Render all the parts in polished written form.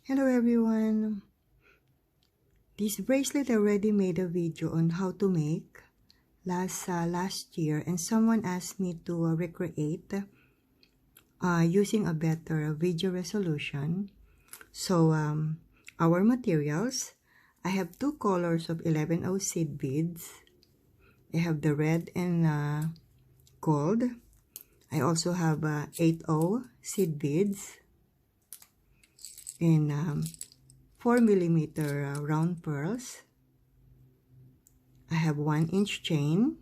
Hello everyone! This bracelet I already made a video on how to make last year, and someone asked me to recreate using a better video resolution. So our materials, I have two colors of 11O seed beads. I have the red and gold. I also have 8O seed beads and 4mm round pearls. I have 1-inch chain,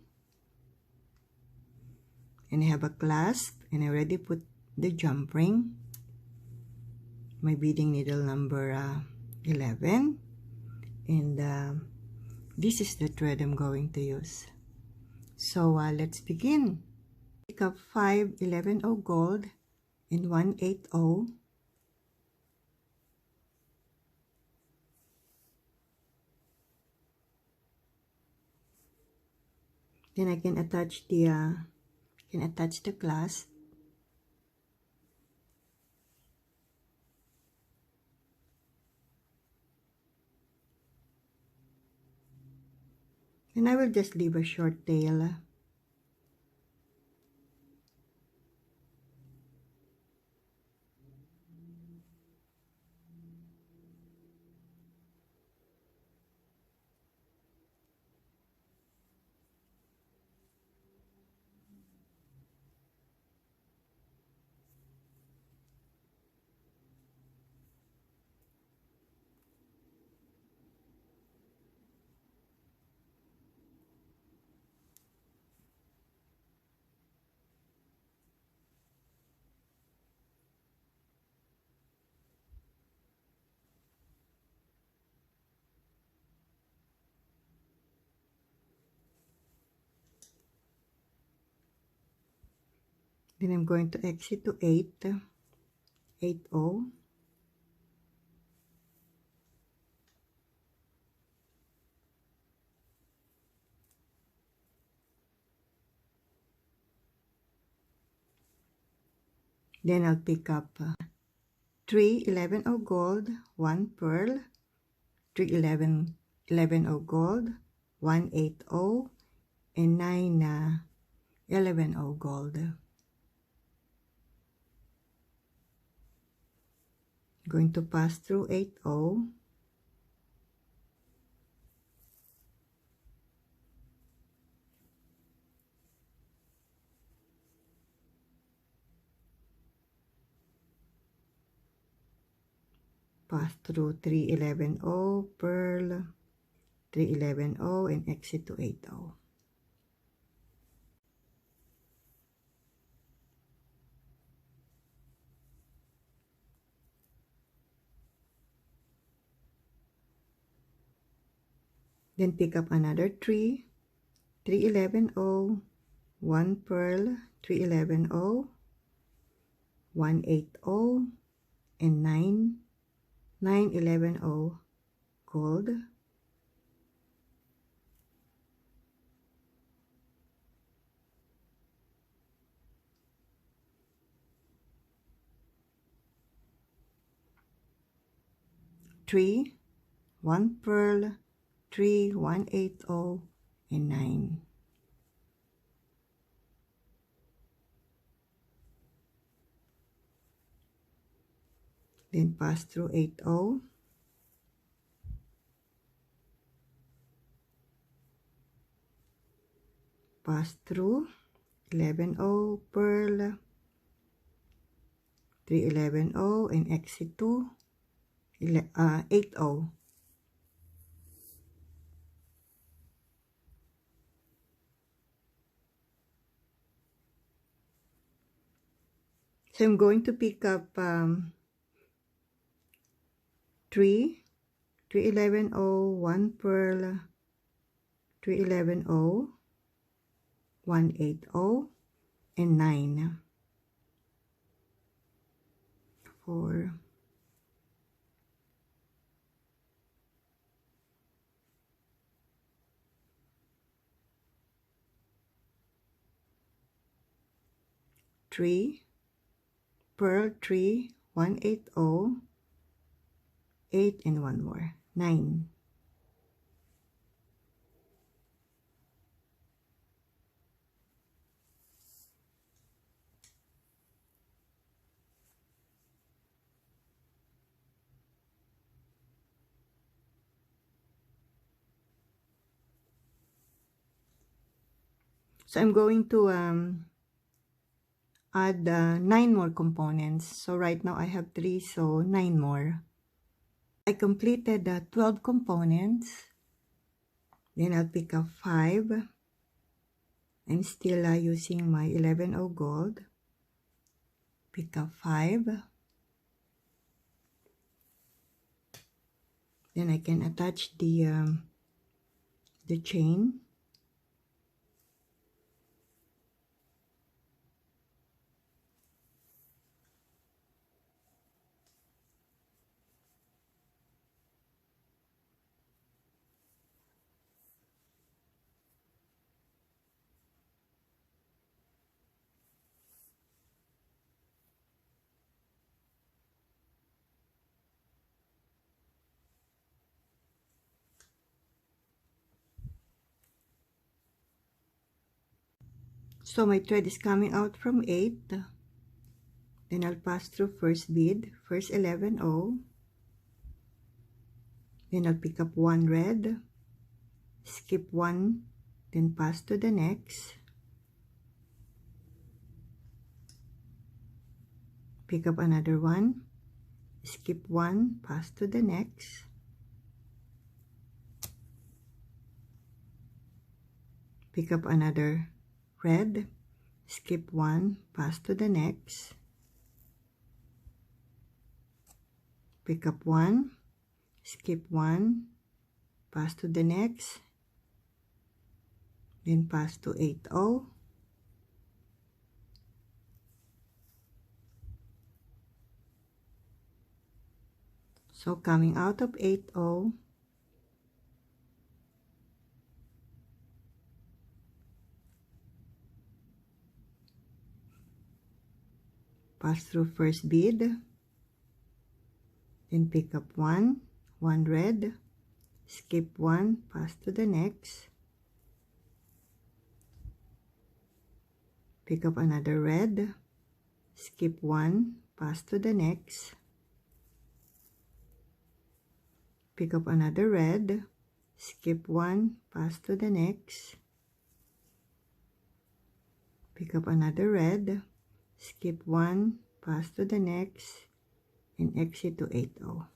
and I have a clasp, and I already put the jump ring, my beading needle number 11, and this is the thread I'm going to use. So let's begin. Pick up 5 11O gold and 1 8O. Then I can attach the clasp. And I will just leave a short tail. Then I'm going to exit to 8O. Then I'll pick up 3 11O gold, 1 pearl, 3 11O gold, 1 8O, and 9 11O gold. Going to pass through 8O. Pass through 3 11O, pearl, 3 11O, and exit to 8O. Then pick up another 3 11O, 1 pearl, 3 11O, 1 8O, and 9 11O gold. Three, 1 pearl, 3 1 8O, and 9. Then pass through 8O. Pass through 11O, pearl, 3 11O, and exit to 8O. So I'm going to pick up 3 11O, 1 pearl, 3 11O, 1 8O, and 9. 4. 3 pearl, 3 1 8O, 8, and one more, 9. So I'm going to add 9 more components. So right now I have 3, so 9 more. I completed the 12 components. Then I'll pick up 5. I'm still using my 11O gold. Pick up 5. Then I can attach the chain. So my thread is coming out from 8. Then I'll pass through first bead, first 11O. Then I'll pick up 1 red, skip 1, then pass to the next. Pick up another 1, skip 1, pass to the next. Pick up another red, skip 1, pass to the next. Pick up 1, skip 1, pass to the next, then pass to 8O. So coming out of 8O, pass through first bead, then pick up 1 red, skip 1, pass to the next. Pick up another red, skip 1, pass to the next. Pick up another red, skip 1, pass to the next. Pick up another red, skip 1, pass to the next, and exit to 8O.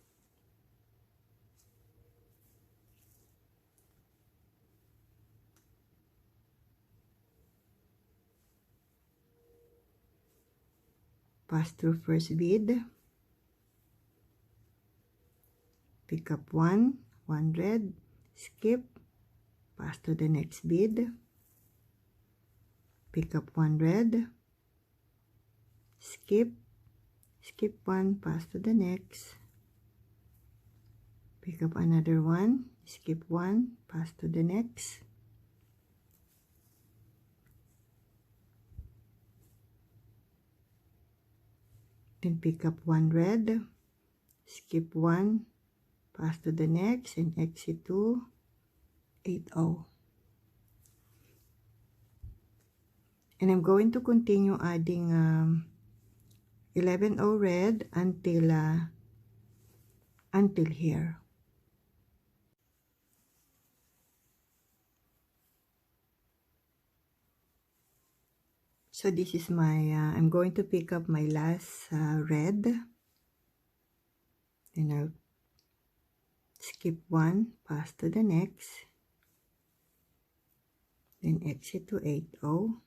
Pass through first bead, pick up 1 red, skip, pass to the next bead, pick up 1 red, skip 1, pass to the next, pick up another 1, skip 1, pass to the next, then pick up 1 red, skip 1, pass to the next, and exit to 8O. And I'm going to continue adding 11O red until here. So this is my, I'm going to pick up my last red. Then I'll skip 1, pass to the next. Then exit to 8O.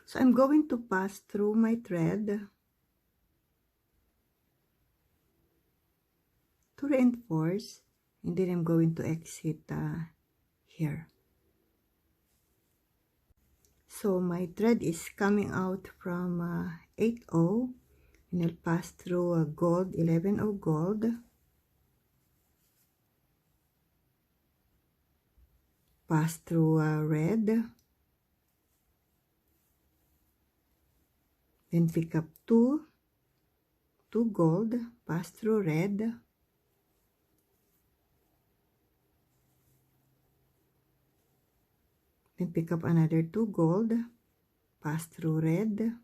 So I'm going to pass through my thread to reinforce, and then I'm going to exit here. So my thread is coming out from 8/0, and I'll pass through a gold, 11/0 gold, pass through red, then pick up two gold, pass through red, then pick up another 2 gold, pass through red,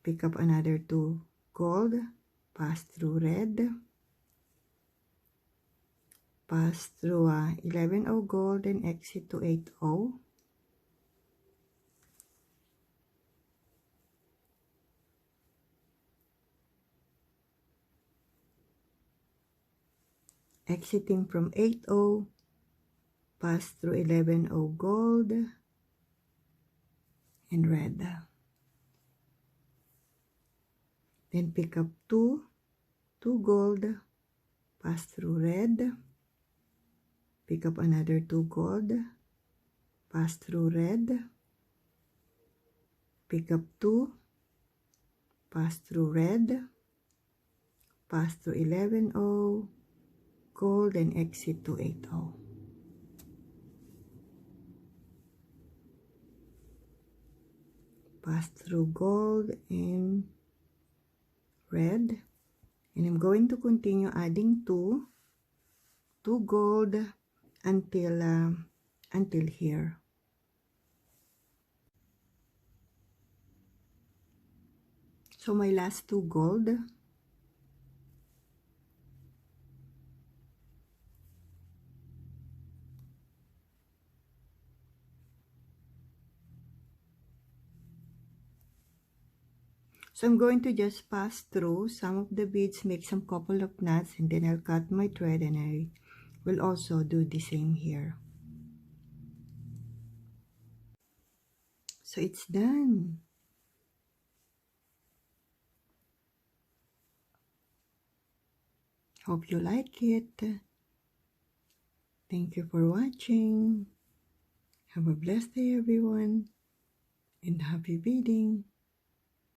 pick up another 2 gold, pass through red, pass through 11/0 gold, and exit to 8/0. Exiting from 8/0, pass through 11/0 gold and red. Then pick up 2 gold, pass through red, pick up another 2 gold, pass through red, pick up 2, pass through red, pass through 11/0 gold, and exit to 8/0. Pass through gold and red, and I'm going to continue adding 2 gold until here. So my last 2 gold, so I'm going to just pass through some of the beads, make some couple of knots, and then I'll cut my thread, and I will also do the same here. So it's done. Hope you like it. Thank you for watching. Have a blessed day, everyone, and happy beading.